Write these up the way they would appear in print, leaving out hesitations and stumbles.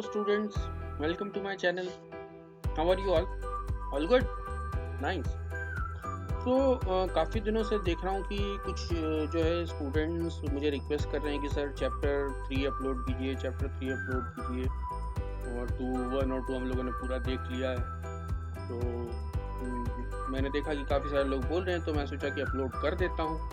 students, welcome to my channel. How are you all? All good? Nice. तो काफ़ी दिनों से देख रहा हूँ कि कुछ जो है स्टूडेंट्स मुझे रिक्वेस्ट कर रहे हैं कि सर चैप्टर 3 अपलोड कीजिए, चैप्टर 3 अपलोड कीजिए। और 1 और 2 हम लोगों ने पूरा देख लिया है। तो मैंने देखा कि काफ़ी सारे लोग बोल रहे हैं, तो मैं सोचा कि अपलोड कर देता हूँ,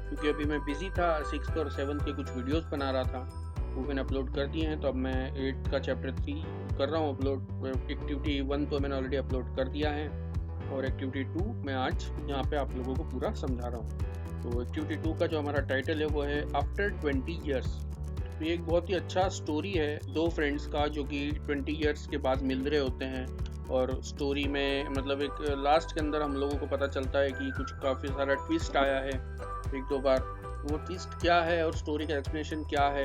क्योंकि अभी मैं बिज़ी था। 6th और 7th के कुछ वीडियोस बना रहा था, वो मैंने अपलोड कर दिए हैं। तो अब मैं 8th का चैप्टर 3 कर रहा हूँ अपलोड। एक्टिविटी 1 तो मैंने ऑलरेडी अपलोड कर दिया है, और एक्टिविटी 2 मैं आज यहाँ पे आप लोगों को पूरा समझा रहा हूँ। तो एक्टिविटी 2 का जो हमारा टाइटल है वो है आफ्टर 20 ईयर्स। तो ये एक बहुत ही अच्छा स्टोरी है दो फ्रेंड्स का, जो कि 20 ईयर्स के बाद मिल रहे होते हैं। और स्टोरी में मतलब एक लास्ट के अंदर हम लोगों को पता चलता है कि कुछ काफ़ी सारा ट्विस्ट आया है एक दो बार। वो ट्विस्ट क्या है और स्टोरी का एक्सप्लेनेशन क्या है,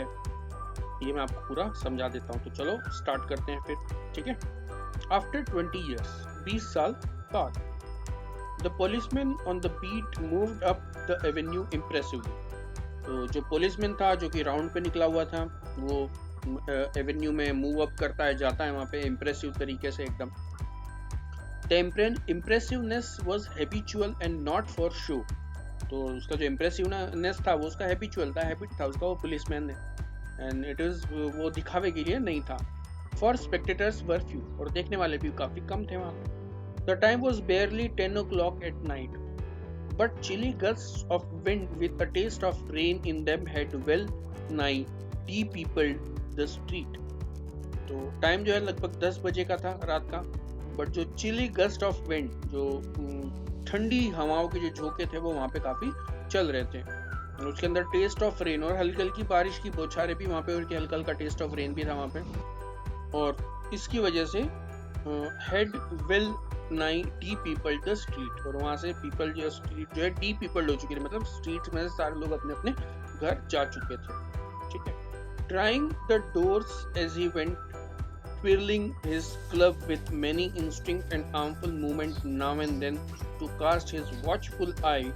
ये मैं आपको पूरा समझा देता हूँ। तो चलो स्टार्ट करते हैं फिर, ठीक है। आफ्टर 20 ईयर्स, 20 साल बाद, the policeman on the beat moved up the avenue impressively. तो जो पुलिसमैन था, जो कि राउंड पे निकला हुआ था, वो एवेन्यू में मूव अप करता है, जाता है वहाँ पे इम्प्रेसिव तरीके से एकदम। The impressiveness was habitual and not for show. तो उसका जो इम्प्रेसिवनेस था वो उसका हैबिचुअल था, हैबिट था उसका, वो पुलिसमैन है। एंड इट इज़ वो दिखावे के लिए नहीं था। फॉर स्पेक्टेटर्स वर फ्यू, और देखने वाले भी काफ़ी कम थे वहाँ पे। The time was barely 10 o'clock at night, but chilly gusts of wind with a taste of rain in them had well nigh de-peopled the street. तो टाइम जो है लगभग 10 बजे का था रात का, बट जो चिली गस्ट ऑफ विंड, जो ठंडी हवाओं के जो झोंके थे वो वहाँ पे काफ़ी चल रहे थे। और उसके अंदर टेस्ट ऑफ रेन, और हल्की हल्की बारिश की बौछारें भी वहाँ पे, और हल्का हल्का टेस्ट ऑफ रेन भी था वहाँ पे। और इसकी वजह से हेड वेल नाई डी पीपल द स्ट्रीट, और वहाँ से पीपल जो स्ट्रीट जो है डी पीपल्ड हो चुकी थी, मतलब स्ट्रीट में सारे लोग अपने अपने घर जा चुके थे, ठीक है। Trying the doors as he went, twirling his club with many instinct and armful movement now and then to cast his watchful eye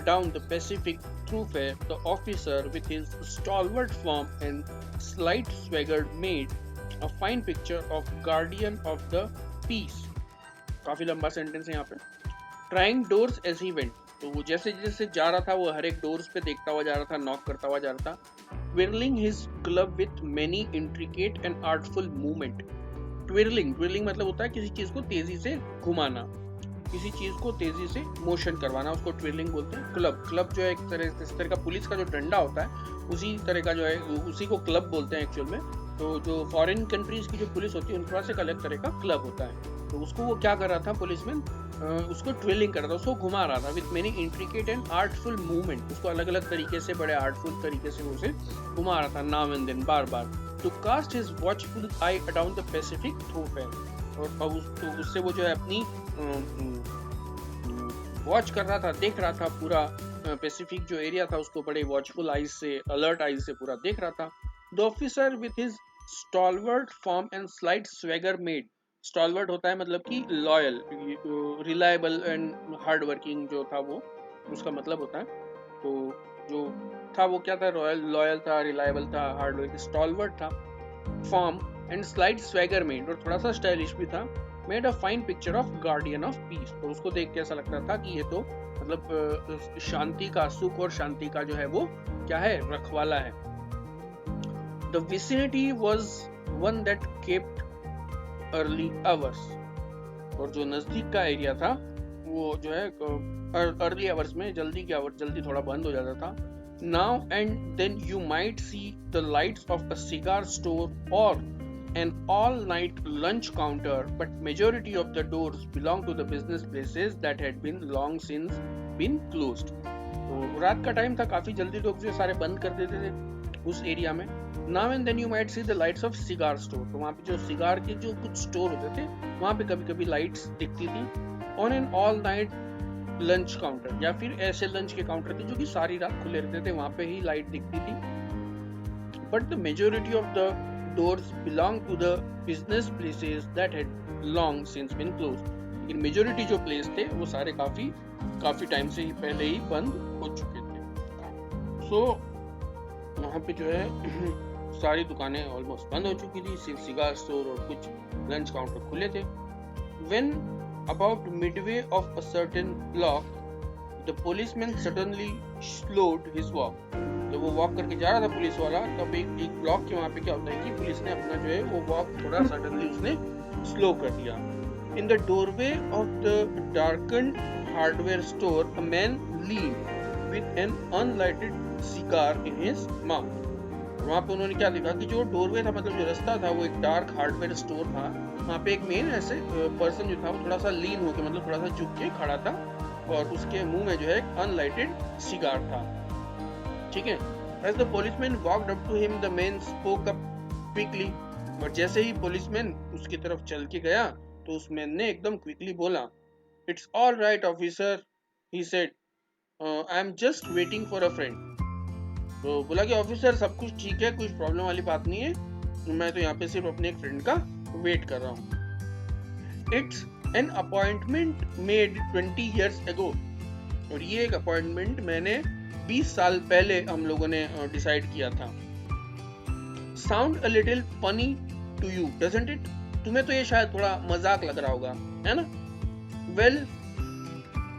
adown the Pacific thoroughfare, the officer with his stalwart form and slight swagger made a fine picture of guardian of the peace. काफी लंबा sentence है यहाँ पे। Trying doors as he went, तो वो जैसे जैसे जा रहा था वो हर एक डोर्स पे देखता हुआ जा रहा था, नॉक करता हुआ जा रहा था। Twirling his club with many intricate and artful movement. Twirling मतलब होता है किसी चीज को तेजी से घुमाना, किसी चीज को तेजी से मोशन करवाना, उसको ट्विरलिंग बोलते हैं। क्लब जो है एक तरह, इस तरह का पुलिस का जो डंडा होता है उसी तरह का जो है, उसी को क्लब बोलते हैं एक्चुअल में। तो जो फॉरेन कंट्रीज की जो पुलिस होती है उनके पास एक अलग तरह का क्लब होता है। तो उसको वो क्या कर रहा था पुलिसमैन, उसको ट्विलिंग कर रहा था, उसको घुमा रहा था with many intricate and artful movement. उसको अलग अलग तरीके से, बड़े आर्टफुल तरीके से उसे घुमा रहा था, नाउ एंड देन, बार बार। To cast his watchful eye adown the pacific thoroughfare, और तो उससे वो जो है अपनी वॉच कर रहा था, देख रहा था पूरा पैसिफिक जो एरिया था उसको बड़े वॉचफुल आईज से, अलर्ट आईज से पूरा देख रहा था। The officer with his stalwart form and slight swagger made, stalwart होता है मतलब कि loyal, reliable and hard working जो था वो उसका मतलब होता है। तो जो था वो क्या था, लॉयल था, रिलायबल था, हार्ड वर्किंग, स्टॉलवर्ट था। Form and slight swagger made, और थोड़ा सा स्टाइलिश भी था। Made a fine picture of guardian of peace, और उसको देख के ऐसा लगता था कि ये तो मतलब शांति का, सुख और शांति का जो है वो क्या है, रखवाला है। The vicinity was one that kept early hours, और जो नजदीक का एरिया था वो जो है अर्ली आवर्स में, जल्दी थोड़ा बंद हो जाता था। Now and then you might see the lights of a cigar store or an all-night lunch counter, but majority of the doors belong to the business places that had been long since been closed. तो रात का time था, काफी जल्दी लोग जो सारे बंद कर देते थे उस एरिया में। Now and then you might see the lights of cigar store, तो वहाँ पे जो सिगार के जो कुछ स्टोर होते थे वहाँ पे कभी कभी लाइट्स दिखती थी। On an all night lunch counter, या फिर ऐसे लंच के काउंटर थे जो कि सारी रात खुले रहते थे, वहाँ पे ही लाइट दिखती थी। But the majority of the doors belong to the business places that had long since been closed, लेकिन मेजोरिटी जो प्लेस थे वो सारे काफी टाइम से ही पहले ही बंद हो चुके थे। सो वहाँ पे जो है सारी दुकानें ऑलमोस्ट बंद हो चुकी थी, सिर्फ सिगार स्टोर और कुछ लंच काउंटर खुले थे। When about midway of a certain block, the policeman suddenly slowed his walk. जब वो वॉक करके जा रहा था पुलिस वाला, तब एक ब्लॉक के वहाँ पे क्या होता है कि पुलिस ने अपना जो है वो वॉक थोड़ा सडनली उसने स्लो कर दिया। In the doorway of the darkened hardware store, a man leaned with an unlighted cigar in his mouth. वहाँ पे उन्होंने क्या देखा कि जो डोरवे था, मतलब जो रास्ता था, वो एक डार्क हार्डवेयर स्टोर था। वहाँ पे एक मेन ऐसे पर्सन जो था वो थोड़ा सा लीन होके, मतलब थोड़ा सा झुक के खड़ा था और उसके मुंह में जो है एक अनलाइटेड सिगार था। ठीक है। As the policeman walked up to him, the man spoke up quickly. और जैसे ही पुलिसमैन उसकी तरफ चल के गया तो उस मैन ने एकदम क्विकली बोला, "It's all right, officer," he said. "I am just waiting for a friend." तो बोला कि ऑफिसर सब कुछ ठीक है, कुछ प्रॉब्लम वाली बात नहीं है, मैं तो यहाँ पे सिर्फ अपने एक फ्रेंड का वेट कर रहा हूँ। It's an appointment made 20 years ago. और ये एक अपॉइंटमेंट मैंने 20 साल पहले हम लोगों ने डिसाइड किया था। Sound a little funny to you doesn't it? तुम्हें तो ये शायद थोड़ा मजाक लग रहा होगा, है ना? Well,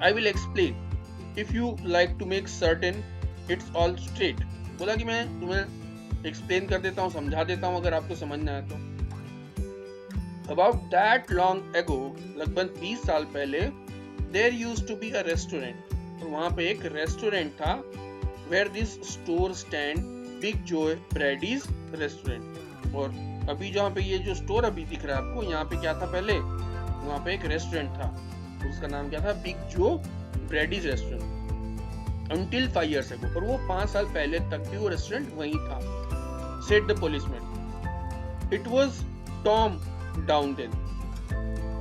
I will explain if you like to make certain it's all straight. बोला कि मैं तुम्हें एक्सप्लेन कर देता हूँ, समझा देता हूँ अगर आपको समझना है तो। अबाउट दैट लॉन्ग एगो, लगभग 20 साल पहले, there used to be a restaurant. और वहाँ पे एक रेस्टोरेंट था, where this store stand Big Joe Brady's restaurant. और अभी जहाँ पे ये जो स्टोर अभी दिख रहा है आपको, यहाँ पे क्या था पहले? वहाँ पे एक रेस्टोरेंट था, उसका नाम क्या था? Big Joe Brady's restaurant. Until 5 years ago, और वो 5 साल पहले तक भी वो रेस्टोरेंट वहीं था। Said the policeman. It was Tom down then.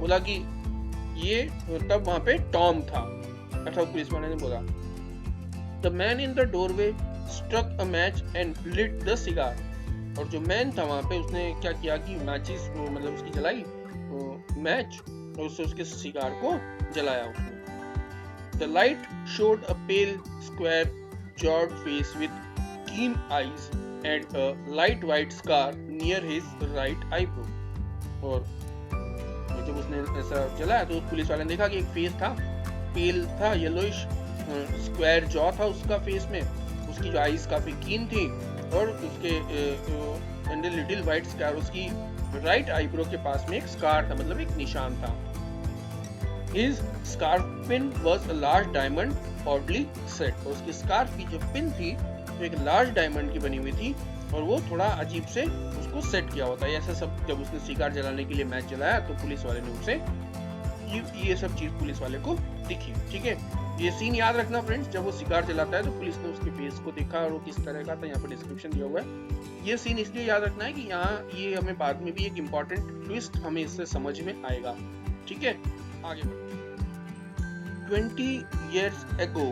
बोला कि ये तब वहाँ पे टॉम था, अच्छा पुलिसमैन ने बोला। The man in the doorway struck a match and lit the cigar. और जो मैन था वहाँ पे, उसने क्या किया कि मैचिस, मतलब उसकी जलाई मैच, और उससे उसके सिगार को जलाया उसने। The light showed a pale, square, jawed face with keen eyes and a light white scar near his right eyebrow. और जब उसने ऐसा जलाया तो पुलिस वाले ने देखा कि एक फेस था, पेल था, येलोइश, स्क्वायर जॉ था उसका फेस में, उसकी जो आईज काफी कीन थी और उसके एंड लिटिल वाइट स्कार, उसकी राइट आईब्रो के पास में एक स्कार था, मतलब एक निशान था। His scarf pin was a large diamond oddly set. और उसकी स्कार्फ की जो पिन थी वो एक लार्ज डायमंड की बनी हुई थी और वो थोड़ा अजीब से उसको सेट किया होता है। ऐसा सब जब उसने सिगार जलाने के लिए मैच जलाया तो पुलिस वाले ने उसे ये सब चीज पुलिस वाले को दिखी। ठीक है, ये सीन याद रखना फ्रेंड्स, जब वो सिगार जलाता है तो पुलिस ने उसके फेस को देखा और वो किस तरह का था, यहाँ पर डिस्क्रिप्शन दिया हुआ है। ये सीन इसलिए याद रखना है कि यहाँ ये हमें बाद में भी एक इम्पोर्टेंट ट्विस्ट हमें इससे समझ में आएगा। ठीक है, आगे 20 years ago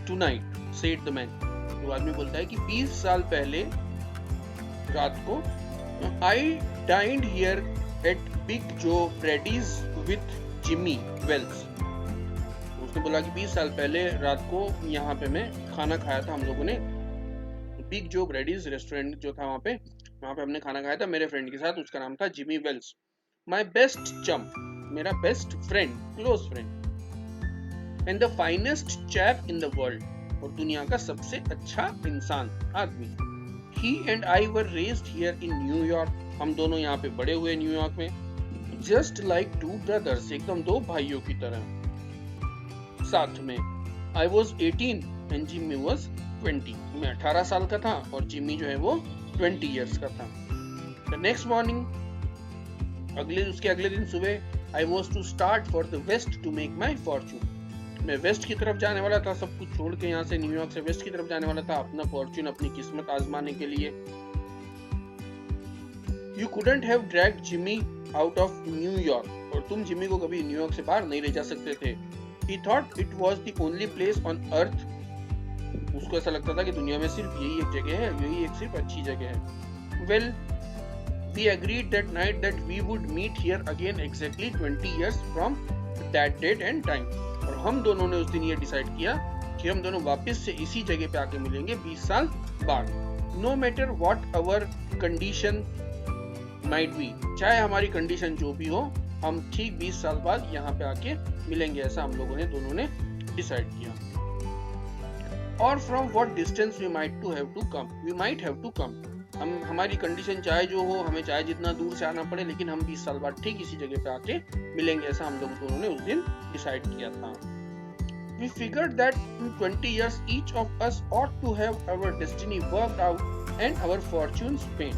tonight, said the man. तो आदमी बोलता है कि 20 साल पहले रात को, I dined here at Big Joe Brady's with Jimmy Wells. उसने बोला कि 20 साल पहले रात को यहाँ पे मैं खाना खाया था हम लोगों ने, बिग जो ब्रैडीज रेस्टोरेंट जो था वहाँ पे हमने खाना खाया था मेरे फ्रेंड के साथ, उसका नाम था जिमी वेल्स। माई बेस्ट चम, मेरा best friend, close friend, and the finest chap in the world, और दुनिया का सबसे अच्छा इंसान, आदमी। He and I were raised here in New York, हम दोनों यहाँ पे बड़े हुए न्यूयॉर्क में। जस्ट लाइक टू ब्रदर्स, एकदम दो भाइयों की तरह साथ में। I was 18 and Jimmy was 20, मैं 18 साल का था और जिमी जो है वो 20 ईयर्स का था। द नेक्स्ट मॉर्निंग, उसके अगले दिन सुबह, I was to start for the west to make my fortune, मैं वेस्ट की तरफ जाने वाला था, सब कुछ छोड़ के यहाँ से न्यूयॉर्क से वेस्ट की तरफ जाने वाला था अपना फॉर्चून, अपनी किस्मत आजमाने के लिए। You couldn't have dragged Jimmy out of New York, और तुम जिमी को कभी न्यूयॉर्क से बाहर नहीं ले जा सकते थे। He thought it was the only place on earth, उसको ऐसा लगता था कि दुनिया में सिर्फ यही एक जगह है, यही एक सिर्फ अच्छी जगह है। Well, we agreed that night that we would meet here again exactly 20 years from that date and time. और हम दोनों ने उस दिन ये डिसाइड किया कि हम दोनों वापस से इसी जगह पे आके मिलेंगे 20 साल बाद। No matter what our condition might be, चाहे हमारी कंडीशन जो भी हो, हम ठीक 20 साल बाद यहाँ पे आके मिलेंगे, ऐसा हम लोगों ने दोनों ने डिसाइड किया। और from what distance we might have to come, हम हमारी कंडीशन चाहे जो हो, हमें चाहे जितना दूर से आना पड़े, लेकिन हम 20 साल बाद ठीक इसी जगह पे आके मिलेंगे, ऐसा हम लोग दोनों ने उस दिन डिसाइड किया था। We figured that in 20 years each of us ought to have our destiny worked out and our fortunes paid.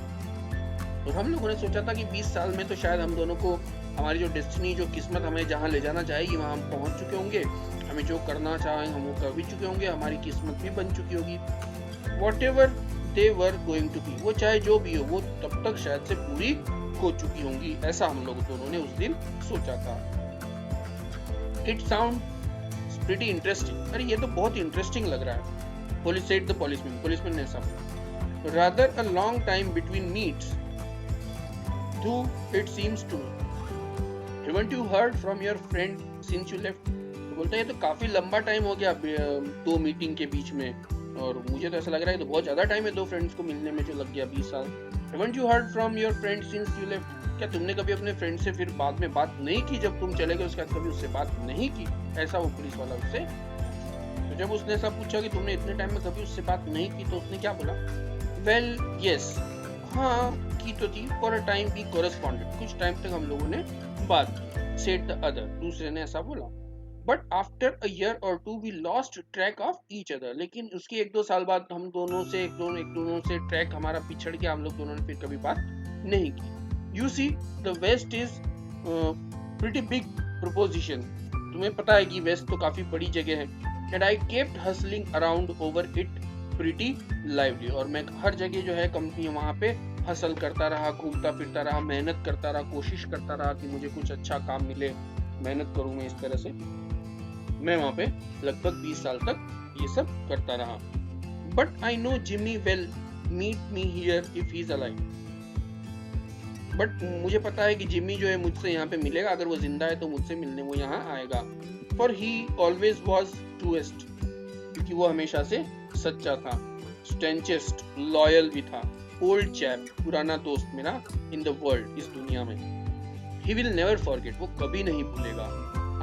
तो हम लोगों ने सोचा था कि 20 साल में तो शायद हम दोनों को हमारी जो डेस्टिनी, जो किस्मत हमें जहाँ ले जाना चाहेगी वहाँ हम पहुँच चुके होंगे, हमें जो करना चाहेंगे हम वो कर भी चुके होंगे, हमारी किस्मत भी बन चुकी होगी। Whatever they were going to be, वो चाहे जो भी हो वो तब तक शायद से पूरी हो चुकी होंगी, ऐसा हम लोग दोनों ने उस दिन सोचा था। It sounds pretty interesting, अरे ये तो बहुत इंटरेस्टिंग लग रहा है। Police said the policeman ने ऐसा बोला। Rather a long time between meets, though it seems to me. Haven't you heard from your friend since you left? तो बोलता है ये तो काफी लंबा टाइम हो गया दो मीटिंग के बीच में, और मुझे तो ऐसा लग रहा है तो बहुत ज्यादा टाइम है दो फ्रेंड्स को मिलने में जो लग गया 20 साल। Haven't you heard from your friend since you left? क्या तुमने कभी अपने फ्रेंड से फिर बाद में बात नहीं की, जब तुम चले गए उसके बाद कभी उससे बात नहीं की, ऐसा वो पुलिस वाला उससे। तो जब उसने ऐसा पूछा कि तुमने इतने टाइम में कभी उससे बात नहीं की, तो उसने क्या बोला? वेल यस, हाँ की तो थी, फॉर अ टाइम वी कोरेस्पॉन्डेड, कुछ टाइम तक हम लोगों ने बात की, सेड द अदर, दूसरे ने ऐसा बोला। But after a year or two we lost track of each other, लेकिन उसके 1-2 साल बाद हम दोनों से ट्रैक हमारा पिछड़ गया, हम लोग दोनों ने फिर कभी बात नहीं की। You see, the West is pretty big proposition. तुम्हें पता है कि वेस्ट तो काफी बड़ी जगह है। And I kept hustling around over it pretty lively. और मैं हर जगह जो है कंपनी वहाँ पे हसल करता रहा, घूमता फिरता रहा, मेहनत करता रहा, कोशिश करता रहा कि मुझे कुछ अच्छा काम मिले, मेहनत करूँ मैं इस तरह से। मैं वहाँ पे लगभग 20 साल तक ये सब करता रहा। But I know Jimmy will meet me here if he's alive. But मुझे पता है कि जिम्मी जो है मुझसे यहाँ पे मिलेगा, अगर वो जिंदा है तो मुझसे मिलने वो यहाँ आएगा। For he always was truest, क्योंकि वो हमेशा से सच्चा था, स्टेंचेस्ट, लॉयल भी था, ओल्ड चैप, पुराना दोस्त मेरा इन द वर्ल्ड, इस दुनिया में। ही विल नेवर फॉरगेट, वो कभी नहीं भूलेगा।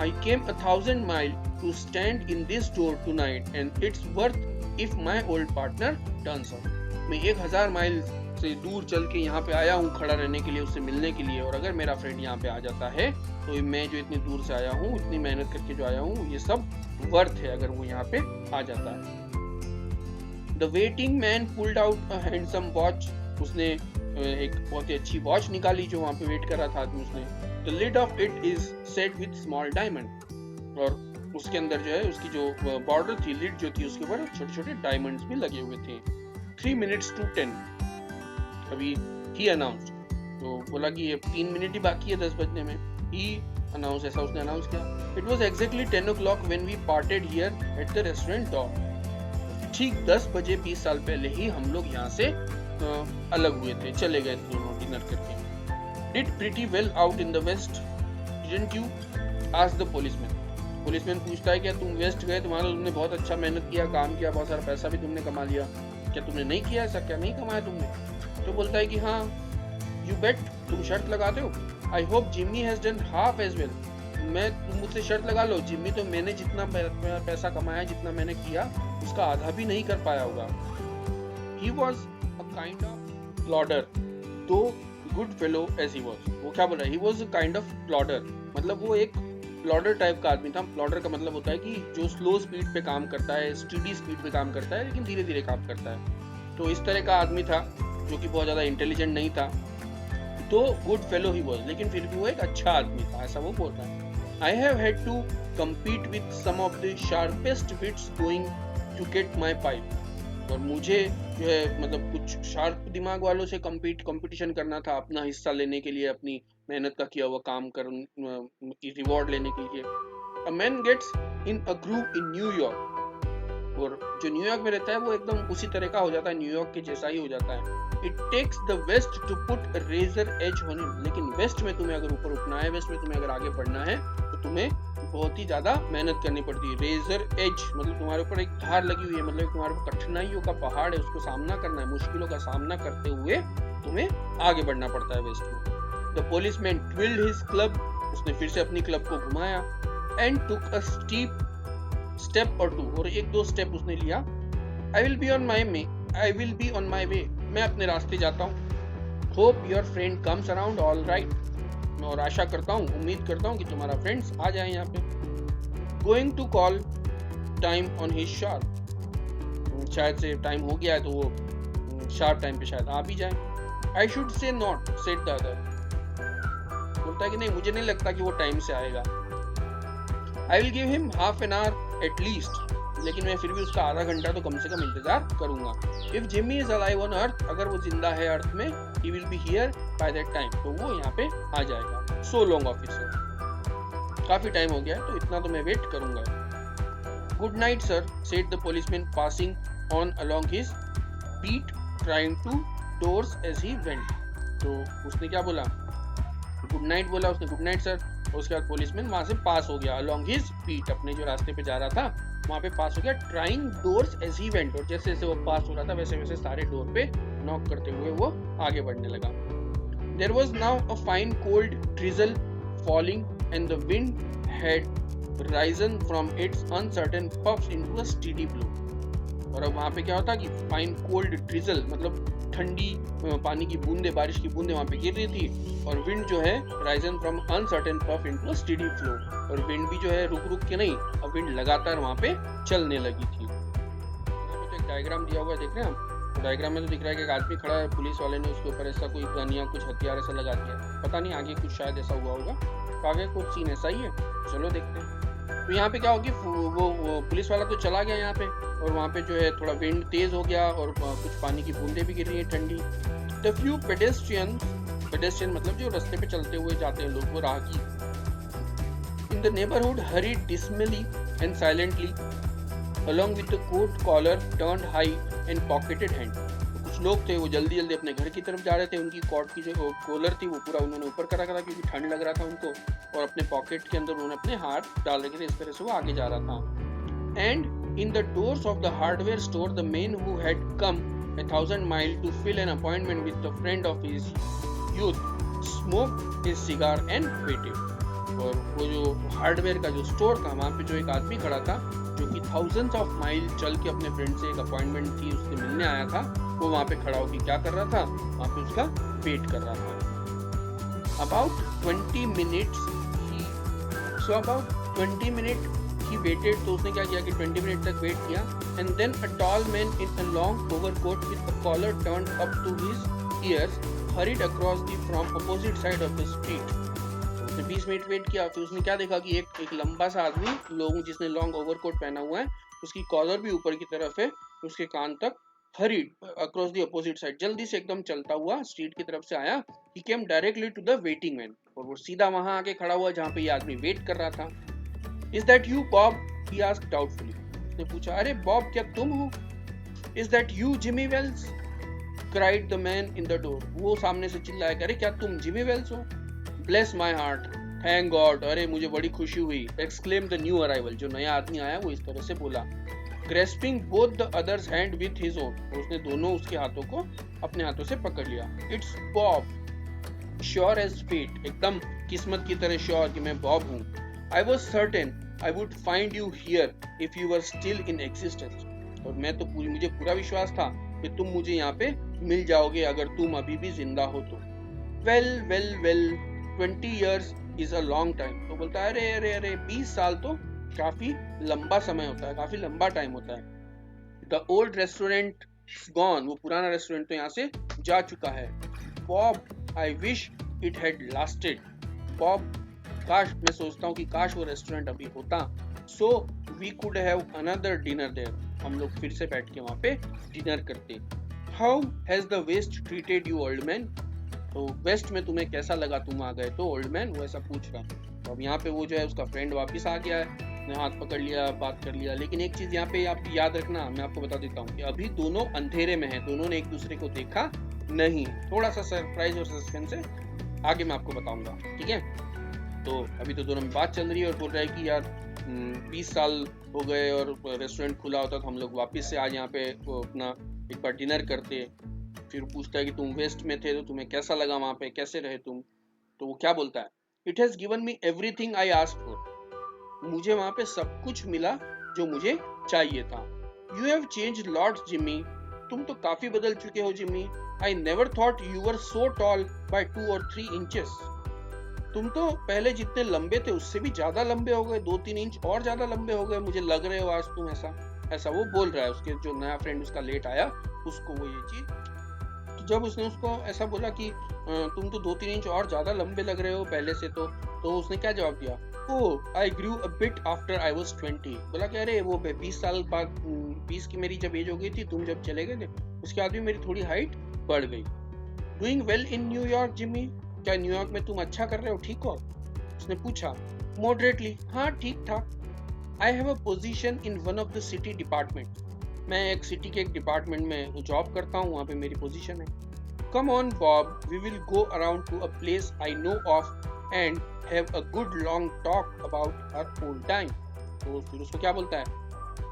I came 1000 mile to stand in this door tonight and it's worth if my old partner turns up. मैं 1000 माइल से दूर चल के यहाँ पे आया हूँ खड़ा रहने के लिए, उससे मिलने के लिए, और अगर मेरा फ्रेंड यहाँ पे आ जाता है तो मैं जो इतनी दूर से आया हूँ, इतनी मेहनत करके जो आया हूँ, ये सब वर्थ है अगर वो यहाँ पे आ जाता है। The waiting man pulled out a handsome watch, उसने एक बहुत ही अच्छी वॉच निकाली जो वहाँ पे वेट कर रहा था आदमी, उसने। The lid of it is set with small diamond, और उसके अंदर जो है उसकी जो बॉर्डर थी, लिड जो थी, उसके ऊपर छोटे छोटे डायमंड्स भी लगे हुए थे। 3 minutes to 10 अभी ही अनाउंस्ड, तो बोला कि ये 3 मिनट ही बाकी है 10 बजने में। ही अनाउंस, ऐसा उसने अनाउंस किया। It was exactly 10 o'clock when we parted here at the restaurant door. ठीक 10 बजे 20 साल पहले ही हम लोग यहाँ से अलग हुए थे, चले गए थे दोनों डिनर करके। Did pretty well out in the west didn't you, asked the policeman. Policeman पूछता है क्या तुम वेस्ट गए, तुमने बहुत अच्छा मेहनत किया, काम किया, बहुत सारा पैसा भी तुमने कमा लिया, क्या तुमने नहीं किया ऐसा, क्या नहीं कमाया तुमने? तो बोलता है कि हाँ। यू बेट, तुम शर्त लगाते हो? I hope Jimmy has done half as well, तुम मुझसे शर्त लगा लो, जिम्मी तो मैंने जितना पैसा कमाया, जितना मैंने किया, उसका आधा भी नहीं कर पाया होगा। He was a kind of plodder, though good fellow as he was. वो क्या बोल रहा है? He was a kind of plodder, मतलब वो एक प्लॉडर टाइप का आदमी था। प्लॉडर का मतलब होता है कि जो स्लो स्पीड पे काम करता है, स्टेडी स्पीड पे काम करता है, लेकिन धीरे धीरे काम करता है। तो इस तरह का आदमी था जो कि बहुत ज़्यादा इंटेलिजेंट नहीं था, तो गुड फेलो ही वॉज, लेकिन फिर भी वो एक अच्छा आदमी था, ऐसा वो बोल रहा है। I have had to compete with some of the sharpest wits going to get my pipe, और मुझे जो है मतलब कुछ शार्प दिमाग वालों से कंपटीशन करना था अपना हिस्सा लेने के लिए, अपनी मेहनत का किया हुआ काम कर रिवॉर्ड लेने के लिए। A man gets in a groove in New York, और जो न्यूयॉर्क में रहता है वो एकदम उसी तरह का हो जाता है, न्यूयॉर्क के जैसा ही हो जाता है। It takes the west to put razor edge on him, लेकिन वेस्ट में तुम्हें अगर ऊपर उठना है, वेस्ट में तुम्हें अगर आगे बढ़ना है, तो तुम्हें बहुत ही ज़्यादा मेहनत करनी पड़ती है। रेजर एज मतलब तुम्हारे ऊपर एक धार लगी हुई है, मतलब तुम्हारे ऊपर कठिनाइयों का पहाड़ है, उसको सामना करना है, मुश्किलों का सामना करते हुए तुम्हें आगे बढ़ना पड़ता है वेस्ट में। The policeman twirled his club, उसने फिर से अपनी क्लब को घुमाया, and took a steep step और 2, और 1-2 स्टेप उसने लिया। I will be on my way, मैं अपने रास्ते जाता हूँ। Hope your friend comes around all right, और आशा करता हूँ, उम्मीद करता हूँ कि तुम्हारा फ्रेंड्स आ जाए यहाँ पे। Going to call time on his sharp, शायद से टाइम हो गया है तो वो शार्प टाइम पे शायद आ भी जाए। I should say not, said the other, बोलता है कि नहीं, मुझे नहीं लगता कि वो टाइम से आएगा। I will give him half an hour at least, लेकिन मैं फिर भी उसका आधा घंटा तो कम से कम इंतजार करूंगा। If Jimmy is alive on earth, अगर वो जिंदा है अर्थ में, he will be here by that time, तो वो यहाँ पे आ जाएगा। So long officer, काफी टाइम हो गया है तो इतना तो मैं वेट करूंगा। Good night sir, said the policeman passing on along his beat, trying to doors as he went. तो उसने क्या बोला, गुड नाइट बोला उसने, गुड नाइट सर, और उसके बाद पुलिसमैन वहां से पास हो गया along his beat, अपने जो रास्ते पे जा रहा था वहां पे पास हो गया। Trying doors as he went, और जैसे जैसे वो पास हो रहा था वैसे वैसे सारे डोर पे नॉक करते हुए वो आगे बढ़ने लगा। There was now a fine cold drizzle falling and the wind had risen from its uncertain puffs into a steady blow. और अब वहां पे क्या होता कि फाइन कोल्ड ड्रिजल मतलब ठंडी पानी की बूंदे, बारिश की बूंदे वहां पे गिर रही थी, और विंड जो है Ryzen from uncertain puff into a steady flow, और विंड भी जो है रुक रुक के नहीं, अब विंड लगातार वहां पे चलने लगी थी। यहाँ पे तो एक डायग्राम दिया हुआ है, देख रहे हैं आप, तो डायग्राम में तो दिख रहा है कि एक आदमी खड़ा है, पुलिस वाले ने उसके ऊपर ऐसा कोई गन या कुछ हथियार ऐसा लगा दिया, पता नहीं आगे कुछ शायद ऐसा हुआ होगा, तो आगे कुछ सीन ऐसा ही है, चलो देखते हैं। तो यहाँ पे क्या होगी, वो पुलिस वाला तो चला गया यहाँ पे, और वहाँ पे जो है थोड़ा विंड तेज हो गया और कुछ पानी की बूंदें भी गिर रही हैं ठंडी। द फ्यू पेडेस्ट्रियन मतलब जो रास्ते पे चलते हुए जाते हैं लोग, वो राहगीर, in the neighbourhood hurried dismally and silently along with the coat collar turned high and pocketed hand. कुछ लोग थे वो जल्दी जल्दी अपने घर की तरफ जा रहे थे, उनकी कोट की जो कॉलर थी वो पूरा उन्होंने ऊपर करा क्योंकि ठंड लग रहा था उनको, और अपने पॉकेट के अंदर उन्होंने अपने हाथ डाल रखे थे, इस तरह से वो आगे जा रहा था। And in the doors of the hardware store the man who had come 1000 miles to fill an appointment with a friend of his youth smoked his cigar and waited. और वो जो हार्डवेयर का जो स्टोर था वहाँ पे जो एक आदमी खड़ा था जो कि thousands of miles चल के अपने फ्रेंड से एक अपॉइंटमेंट थी उससे मिलने आया था, वो वहाँ पे खड़ा होकर क्या कर रहा था, वहाँ पे उसका वेट कर रहा था। About 20 minutes he waited, तो उसने क्या किया कि 20 मिनट तक वेट किया, and then a tall man in a long overcoat with a collar turned up to his ears hurried across the from opposite side of the street. 20 minute wait किया, फिर उसने क्या देखा कि एक लंबा सा आदमी लोगों जिसने लॉन्ग ओवरकोट पहना हुआ है, उसकी कॉलर भी ऊपर की तरफ है, उसके कान तक, hurried across the opposite side, जल्दी से एकदम चलता हुआ स्ट्रीट की तरफ से आया। He came directly to the waiting man, और वो सीधा वहां आके खड़ा हुआ जहाँ पे ये आदमी वेट कर रहा था। Is that you Bob, he asked doubtfully, उसने पूछा अरे बॉब क्या तुम हो। Is that you Jimmy Wells, cried the man in the door, वो सामने से चिल्लाया अरे क्या तुम जिमी वेल्स हो। Bless my heart, thank God, अरे मुझे बड़ी खुशी हुई, exclaimed the new arrival, जो नया आदमी आया वो इस तरह से बोला। Grasping both the other's hand with his own, उसने दोनों उसके हाथों को अपने हाथों से पकड़ लिया। It's Bob, sure as fate, एकदम किस्मत की तरह श्योर कि मैं बॉब हूँ। I was certain I would find you here if you were still in existence, और मैं तो मुझे पूरा विश्वास था कि तुम मुझे यहाँ पे मिल जाओगे अगर तुम अभी भी जिंदा हो तो। Well, 20 years is a long time, तो बोलता है अरे 20 साल तो काफी लंबा समय होता है, काफी लंबा टाइम होता है। The old restaurant is gone, वो पुराना रेस्टोरेंट तो यहाँ से जा चुका है। Bob, I wish it had lasted. Bob, काश, मैं सोचता हूँ कि काश वो रेस्टोरेंट अभी होता, so we could have another dinner there, हम लोग फिर से बैठ के वहाँ पे डिनर करते। How has the West treated you, old man? तो वेस्ट में तुम्हें कैसा लगा तुम आ गए तो, ओल्ड मैन वो ऐसा पूछ रहा। तो अब यहाँ पे वो जो है उसका फ्रेंड वापस आ गया है, उसने हाथ पकड़ लिया, बात कर लिया, लेकिन एक चीज यहाँ पे आप याद रखना, मैं आपको बता देता हूँ कि अभी दोनों अंधेरे में हैं, दोनों ने एक दूसरे को देखा नहीं, थोड़ा सा सरप्राइज और सस्पेंस है, आगे मैं आपको बताऊंगा, ठीक है। तो अभी तो दोनों में बात चल रही है और बोल रहा है कि यार 20 साल हो गए और रेस्टोरेंट खुला होता तो हम लोग वापस से आज यहाँ पे अपना एक बार डिनर करते। फिर पूछता है कि तुम वेस्ट में थे तो तुम्हें कैसा लगा वहाँ पे, कैसे रहे तुम? तो वो क्या बोलता है, it has given me everything I asked for. मुझे वहाँ पे सब कुछ मिला जो मुझे चाहिए था। You have changed lot Jimmy, तुम तो काफी बदल चुके हो Jimmy. I never thought you were so tall by 2 or 3 inches. तुम तो पहले जितने लंबे थे उससे भी ज्यादा लंबे हो गए, 2-3 इंच और ज्यादा लंबे हो गए, मुझे लग रहे हो आज तुम ऐसा वो बोल रहा है। उसके जो नया फ्रेंड उसका लेट आया उसको वो ये चीज, तो जब उसने उसको ऐसा बोला कि तुम तो 2-3 इंच और ज्यादा लंबे लग रहे हो पहले से, तो उसने क्या जवाब दिया, oh I grew a bit after I was 20। बोला कि अरे वो 20 साल बाद 20 की मेरी जब एज हो गई थी, तुम जब चले गए थे उसके बाद भी मेरी थोड़ी हाइट बढ़ गई। Doing well in New York Jimmy, क्या न्यूयॉर्क में तुम अच्छा कर रहे हो, ठीक हो? उसने पूछा। मॉडरेटली, हाँ ठीक ठाक। I have a position in one of the city department, मैं एक सिटी के एक डिपार्टमेंट में जॉब करता हूँ, वहाँ पे मेरी पोजीशन है। Come on Bob, we will go around to a place I know of and have a good long talk about our old time. तो फिर उसको क्या बोलता है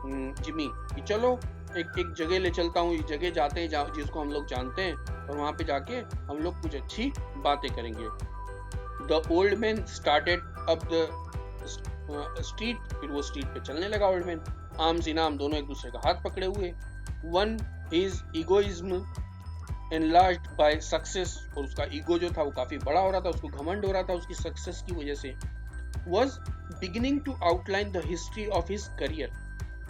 जिमी कि चलो एक जगह ले चलता हूँ, इस जगह जाते हैं जिसको हम लोग जानते हैं, और वहाँ पे जाके हम लोग कुछ अच्छी बातें करेंगे। The old man started up the street, फिर वो स्ट्रीट पे चलने लगा old man, arms in arm, दोनों एक दूसरे का हाथ पकड़े हुए। One his egoism enlarged by success, और उसका ईगो जो था वो काफी बड़ा हो रहा था, उसको घमंड हो रहा था उसकी सक्सेस की वजह से। was beginning to outline the history of his career,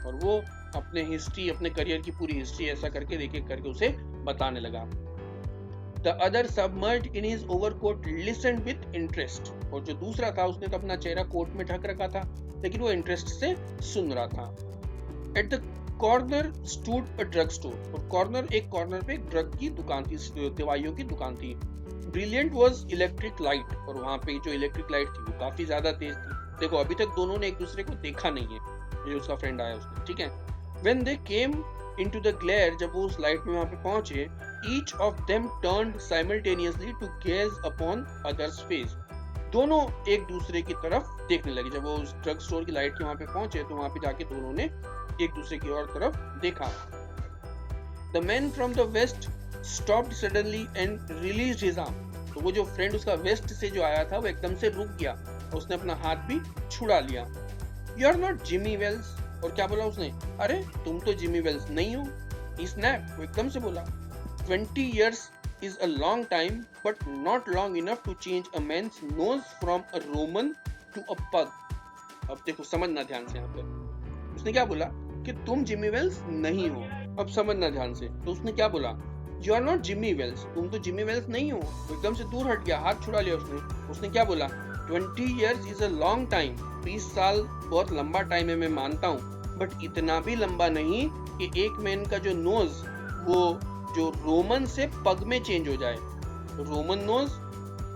और वो अपने हिस्ट्री, अपने करियर की पूरी हिस्ट्री ऐसा करके एक एक करके उसे बताने लगा। The other submerged in his overcoat listened with interest, और जो दूसरा था उसने तो अपना चेहरा कोट में ढक रखा था लेकिन वो इंटरेस्ट से सुन रहा था। At the corner stood a drug store, और एक कॉर्नर पे एक ड्रग की दुकान थी, दवाइयों की दुकान थी। ब्रिलियंट वॉज इलेक्ट्रिक लाइट, और वहाँ पे जो इलेक्ट्रिक लाइट थी वो काफी ज्यादा तेज थी। देखो अभी तक दोनों ने एक दूसरे को देखा नहीं है, ये उसका फ्रेंड आया उसने, ठीक है। When they came into the glare, जब वो उस लाइट में वहाँ पे पहुंचे, each of them turned simultaneously to gaze upon other's face, दोनों एक दूसरे की तरफ देखने लगे। जब वो उस ड्रग स्टोर की लाइट के वहाँ पे पहुंचे तो वहाँ पे जाके दोनों ने एक दूसरे की और तरफ देखा। The man from the west stopped suddenly and released his arm, तो वो जो फ्रेंड उसका वेस्ट से जो आया था वो एकदम से रुक गया, उसने अपना हाथ भी छुड़ा लिया। You are not Jimmy Wells, और क्या बोला उसने, अरे तुम तो जिमी वेल्स नहीं हो। He snapped, वो एकदम से बोला, 20 years is a long time but not long enough to change a man's nose from a Roman to a pug। अब देखो समझना ध्यान से यहाँ पे, उसने क्या बोला कि तुम जिमी वेल्स नहीं हो। अब समझना ध्यान से, तो उसने क्या बोला, you are not Jimmy Wells, तुम तो जिमी वेल्स नहीं हो। तो एकदम से दूर हट गया, हाथ छुड़ा लिया उसने क्या बोला, 20 years is a long time, 20 साल बहुत लंबा टाइम है मैं मानता हूँ, बट इतना भी लंबा नहीं कि एक मैन का जो नोज वो जो रोमन से पग में चेंज हो जाए, रोमन नोज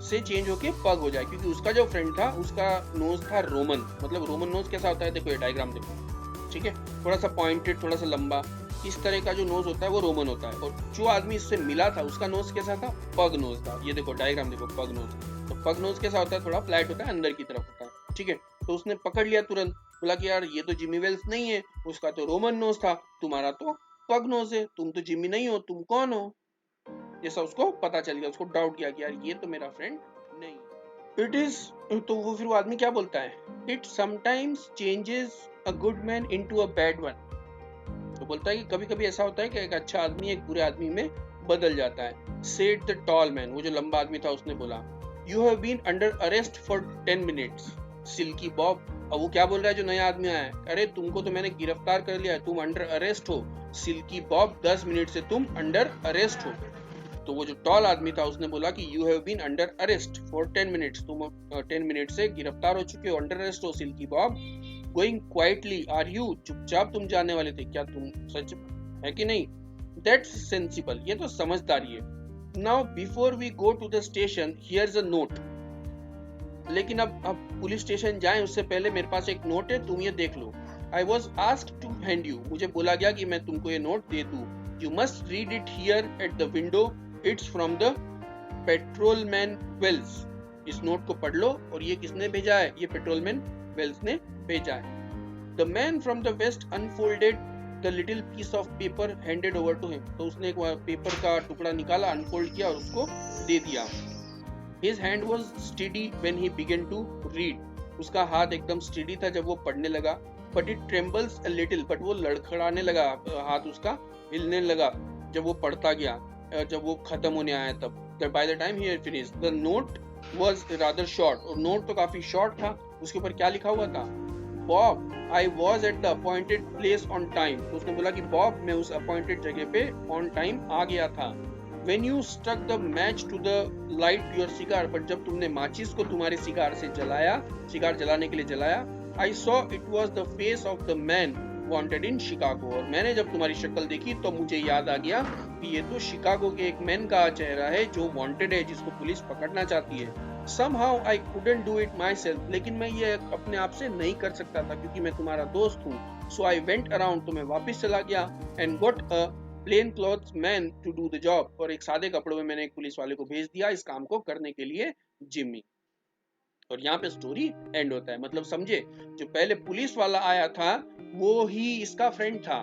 से चेंज होके पग हो जाए, क्योंकि उसका जो फ्रेंड था उसका नोज था रोमन। मतलब रोमन नोज कैसा होता है, देखो ये डायग्राम देखो, ठीक है, थोड़ा सा पॉइंटेड, थोड़ा सा लंबा, इस तरह का जो नोज होता है वो रोमन होता है। और जो आदमी इससे मिला था उसका नोज कैसा था, पग नोज था। ये देखो डायग्राम देखो, पग नोज, तो पग नोज कैसा होता है, थोड़ा फ्लैट होता है, अंदर की तरफ होता है, ठीक है। तो उसने पकड़ लिया तुरंत, बोला कि यार ये तो जिमी वेल्स नहीं है, उसका तो रोमन नोज था, तुम्हारा तो पग नोज है, तुम तो जिमी नहीं हो, तुम कौन हो, जैसा उसको पता चल गया। उसको डाउट किया कि यार ये तो मेरा फ्रेंड नहीं। इट इज, तो वो फिर वो आदमी क्या बोलता है, it sometimes changes a good man into a bad one, तो बोलता है कि कभी कभी ऐसा होता है कि एक अच्छा आदमी एक बुरे आदमी में बदल जाता है। सेड द टॉल मैन, वो जो लंबा आदमी था उसने बोला, you have been under arrest for 10 minutes Silky Bob. अब वो क्या बोल रहा है जो नया आदमी आया है, अरे तुमको तो मैंने गिरफ्तार कर लिया है, तुम अंडर अरेस्ट हो सिल्की बॉब, 10 मिनट से तुम अंडर अरेस्ट हो। तो वो जो टॉल आदमी था उसने बोला कि you have been under arrest for 10 minutes, तुम 10 मिनट से गिरफ्तार हो चुके हो, अंडर अरेस्ट हो Silky Bob. Going quietly are you, चुपचाप तुम जाने वाले थे क्या, तुम सच है कि नहीं। दैट्स सेंसिबल, ये तो समझदारी है। Now before we go to the station here's a note, लेकिन अब पुलिस स्टेशन जाएं उससे पहले मेरे पास एक नोट है, तुम ये देख लो। I was asked to hand you, मुझे बोला गया कि मैं तुमको ये नोट दे दूं। You must read it here at the window, it's from the patrolman Wells, इस नोट को पढ़ लो और ये किसने भेजा है, ये पेट्रोलमैन वेल्स ने भेजा है। The man from the west unfolded the little piece of paper handed over to him. तो उसने एक पेपर का टुकड़ा निकाला, अनफोल्ड किया और उसको दे दिया। His hand was steady when he began to read. उसका हाथ एकदम स्टेडी था जब वो पढ़ने लगा। But it trembles a little. But वो लड़खड़ाने लगा, हाथ उसका हिलने लगा जब वो पढ़ता गया, जब वो खत्म होने आया तब। By the time he had finished, the note was rather short. और नोट तो काफी शॉर्ट था। उसके ऊपर क्या लिखा हुआ था? Bob, I was at the appointed place on time. तो उसने बोला कि बॉब, मैं उस अपॉइंटेड जगह पे on time आ गया था। When you stuck the match to the light your cigar, but जब तुमने माचिस को तुम्हारे सिगार से जलाया, सिगार जलाने के लिए जलाया, I saw it was the face of the man wanted in Chicago. और मैंने जब तुम्हारी शक्ल देखी तो मुझे याद आ गया कि ये तो शिकागो के एक मैन का चेहरा है जो वांटेड है, जिसको पुलिस पकड़ना चाहती है। Somehow I couldn't do it myself. लेकिन मैं ये अपने आप से नहीं कर सकता था क्योंकि मैं तुम्हारा दोस्त हूँ। So I went around, तो मैं वापस चला गया and got a plain clothes man to do the job. और एक सादे कपड़ों में मैंने एक पुलिस वाले को भेज दिया इस काम को करने के लिए, जिम्मी। और यहाँ पे स्टोरी एंड होता है। मतलब समझे, जो पहले पुलिस वाला आया था वो ही इसका फ्रेंड था,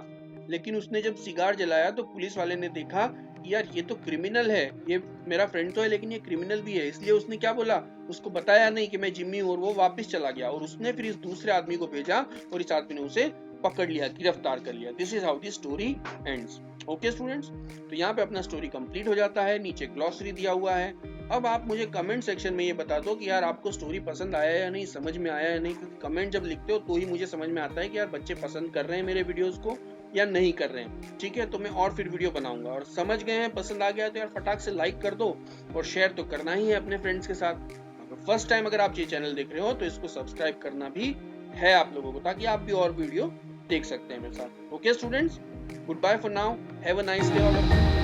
लेकिन उसने जब सिगार जलाया तो पुलिस वाले ने देखा कि यार ये तो क्रिमिनल है, ये मेरा फ्रेंड तो है लेकिन ये क्रिमिनल भी है। इसलिए उसने क्या बोला, उसको बताया नहीं कि मैं जिम्मी हूँ, और वो वापस चला गया। और उसने फिर इस दूसरे आदमी को भेजा और इस आदमी ने उसे पकड़ लिया, गिरफ्तार कर लिया। This is how the story ends. Okay students, तो यहाँ पे अपना स्टोरी कंप्लीट हो जाता है। नीचे ग्लॉसरी दिया हुआ है। अब आप मुझे कमेंट सेक्शन में ये बता दो कि यार आपको स्टोरी पसंद आया या नहीं, समझ में आया या नहीं, क्योंकि कमेंट जब लिखते हो तो ही मुझे समझ में आता है कि यार बच्चे पसंद कर रहे हैं मेरे वीडियोस को या नहीं कर रहे हैं। ठीक है, तो मैं और फिर वीडियो बनाऊंगा। और समझ गए हैं, पसंद आ गया तो यार फटाक से लाइक कर दो और शेयर तो करना ही है अपने फ्रेंड्स के साथ। फर्स्ट टाइम अगर आप ये चैनल देख रहे हो तो इसको सब्सक्राइब करना भी है आप लोगों को, ताकि आप भी और वीडियो देख सकते हैं मेरे साथ। Okay students, good bye for now, have a nice day all of you.